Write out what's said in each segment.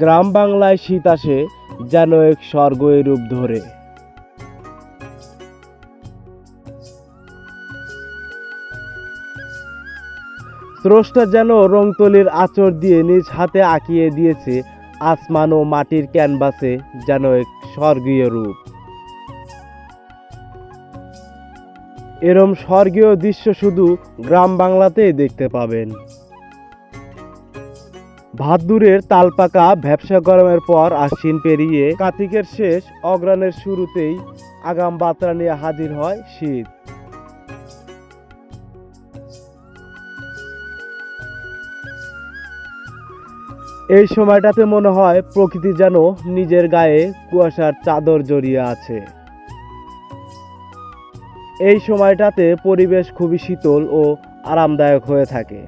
গ্রাম বাংলায় শীত আসে যেন এক স্বর্গের রূপ ধরে। স্রষ্টা যেন রংতুলির আঁচড় দিয়ে নিজ হাতে আঁকিয়ে দিয়েছে আসমান ও মাটির ক্যানভাসে যেন এক স্বর্গীয় রূপ। এরম স্বর্গীয় দৃশ্য শুধু গ্রাম বাংলাতেই দেখতে পাবেন। ভাদ্রের তালপাকা ভ্যাপসা গরমের পর আশ্বিন পেরিয়ে কার্তিকের শেষ অগ্রহায়ণের শুরুতেই আগাম বার্তা নিয়ে হাজির হয় শীত। এই সময়টাতে মনে হয় প্রকৃতি যেন নিজের গায়ে কুয়াশার চাদর জড়িয়ে আছে। এই সময়টাতে পরিবেশ খুবই শীতল ও আরামদায়ক হয়ে থাকে।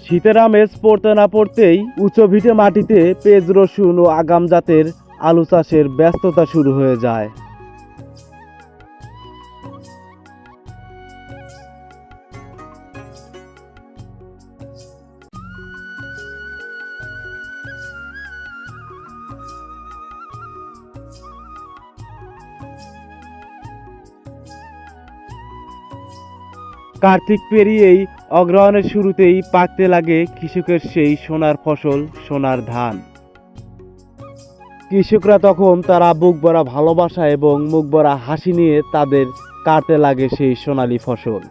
শীতের আমেজ পড়তে না পড়তেই উঁচু ভিটে মাটিতে পেঁয়াজ রসুন ও আগাম জাতের আলু চাষের ব্যস্ততা শুরু হয়ে যায়। কার্তিক পেরিয়েই অগ্রহায়ণের শুরুতেই পাকতে লাগে কৃষকের সেই সোনার ফসল সোনার ধান। কৃষকরা তখন তারা বুক ভরা ভালোবাসা এবং মুখ ভরা হাসি নিয়ে তাদের কাটতে লাগে সেই সোনালী ফসল।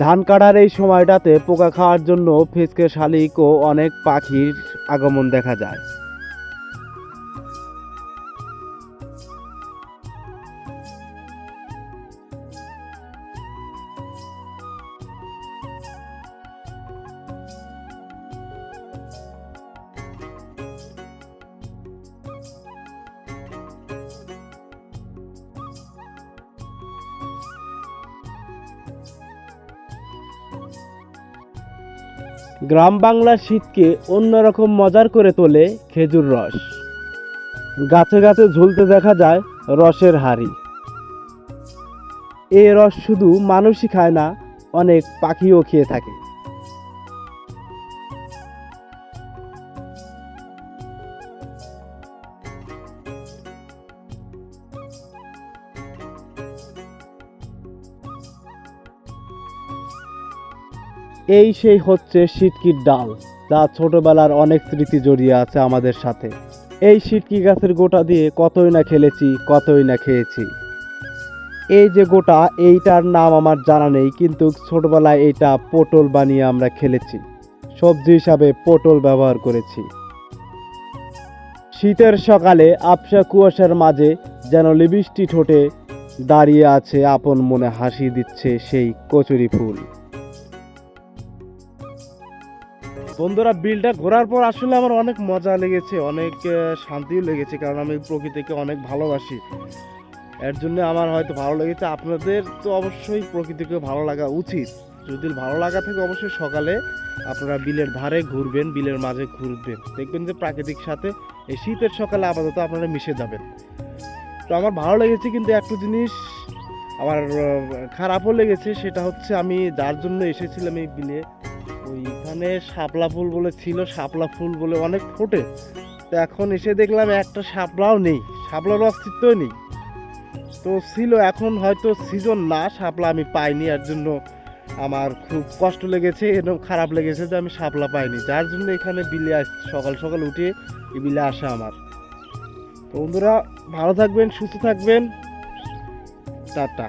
ধান কাটার এই সময়টাতে পোকা খাওয়ার জন্য ফিসকে শালিক ও অনেক পাখির আগমন দেখা যায়। গ্রাম বাংলার শীতকে অন্যরকম মজার করে তোলে খেজুর রস। গাছে গাছে ঝুলতে দেখা যায় রসের হাড়ি। এই রস শুধু মানুষই খায় না, অনেক পাখিও খেয়ে থাকে। এই সেই হচ্ছে সিটকির ডাল, যা ছোটবেলার অনেক স্মৃতি জড়িয়ে আছে আমাদের সাথে। এই সিটকি গাছের গোটা দিয়ে কতই না খেলেছি, কতই না খেয়েছি। এই যে গোটা, এইটার নাম আমার জানা নেই, কিন্তু ছোটবেলায় এইটা পটল বানিয়ে আমরা খেলেছি, সবজি হিসাবে পটল ব্যবহার করেছি। শীতের সকালে আবসা কুয়াশার মাঝে যেন লিবিষ্টি ঠোঁটে দাঁড়িয়ে আছে, আপন মনে হাসি দিচ্ছে সেই কচুরি ফুল। বন্ধুরা, বিলটা ঘোরার পর আসলে আমার অনেক মজা লেগেছে, অনেক শান্তিও লেগেছে, কারণ আমি প্রকৃতিকে অনেক ভালোবাসি। এর জন্য আমার হয়তো ভালো লেগেছে। আপনাদের তো অবশ্যই প্রকৃতিকে ভালো লাগা উচিত। যদি ভালো লাগা থাকে অবশ্যই সকালে আপনারা বিলের ধারে ঘুরবেন, বিলের মাঝে ঘুরবেন, দেখবেন যে প্রাকৃতিক সাথে এই শীতের সকালে আপাতত আপনারা মিশে যাবেন। তো আমার ভালো লেগেছে, কিন্তু একটা জিনিস আমার খারাপও লেগেছে, সেটা হচ্ছে আমি যার জন্য এসেছিলাম এই বিলে, ওইখানে শাপলা ফুল বলে ছিল, শাপলা ফুল বলে অনেক ফোটে। তো এখন এসে দেখলাম একটা শাপলাও নেই, শাপলার অস্তিত্বই নেই। তো ছিল, এখন হয়তো সিজন না, শাপলা আমি পাইনি। এর জন্য আমার খুব কষ্ট লেগেছে, এরকম খারাপ লেগেছে যে আমি শাপলা পাইনি, যার জন্য এখানে বিলে সকাল সকাল উঠে এই বিলে আসা আমার। তো বন্ধুরা, ভালো থাকবেন, সুস্থ থাকবেন, টাটা।